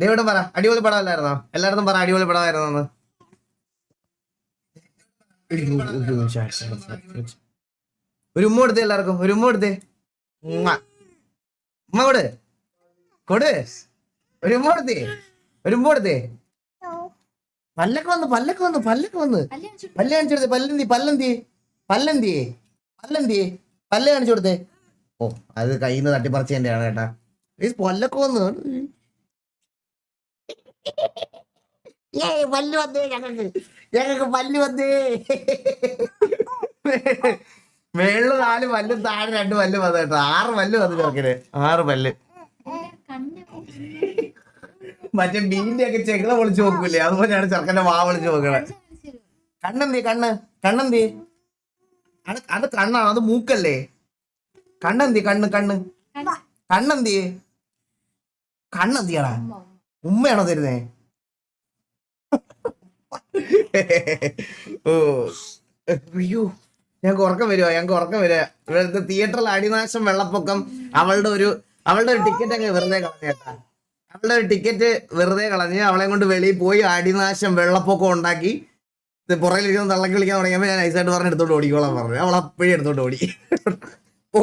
David പറ, അടിപൊളി പടമല്ലായിരുന്നോ? എല്ലായിടത്തും പറ അടിപൊളി പടമായിരുന്നു. ഒരു ഉമ്മ കൊടുത്തേ, എല്ലാവർക്കും ഒരു ഉമ്മ കൊടുത്തേ. ഉമ്മ കൊടു കൊടു, ഒരു ഉമ്മ കൊടുത്തേ, ഒരു ഉമ്മ കൊടുത്തേ. പല്ലൊക്കെ വന്ന് പല്ല് കാണിച്ചു കൊടുത്തേ. പല്ല് കാണിച്ചു കൊടുത്തേ. ഓ, അത് കയ്യിൽ നിന്ന് തട്ടിപ്പറിച്ച് തന്നെയാണ് കേട്ടാ. പല്ലൊക്കെ വന്ന് പല്ല് വന്നേ, ഞങ്ങൾക്ക് പല്ല് വന്നേ. മേളില് 4 പല്ലും താഴെ 2 പല്ലും വന്നു കേട്ടോ. 6 പല്ല് വന്നു ചെറുക്കന്, 6 പല്ല്. മറ്റേ മീനിന്റെ ഒക്കെ ചെകിള പൊളിച്ചു നോക്കൂലേ, അതുപോലെയാണ് ചെറുക്കന്റെ വാ പൊളിച്ചു നോക്കണേ. കണ്ണെന്തി അത് കണ്ണാണ്, അത് മൂക്കല്ലേ. കണ്ണെന്തി കണ്ണെന്തിയാടാ? ഉമ്മയാണോ തരുന്നേ? ഓ അയ്യോ, ഞങ്ങൾക്ക് ഉറക്കം വരുവാ. ഇവിടുത്തെ തിയേറ്ററിൽ അടിനാശം, വെള്ളപ്പൊക്കം. അവളുടെ ഒരു ടിക്കറ്റ് അങ്ങ് വെറുതെ കളഞ്ഞേട്ടാ. അവളുടെ ഒരു ടിക്കറ്റ് വെറുതെ കളഞ്ഞ് അവളെ കൊണ്ട് വെളിയിൽ പോയി അടിനാശം, വെള്ളപ്പൊക്കം ഉണ്ടാക്കി. പുറകിലിരിക്കുന്ന തള്ളക്കി വിളിക്കാൻ തുടങ്ങിയപ്പോൾ ഞാൻ ഐസായിട്ട് പറഞ്ഞ് എടുത്തോണ്ട് ഓടിക്കോളാൻ പറഞ്ഞു. അവൾ അപ്പോഴേ എടുത്തോണ്ട് ഓടി. ഓ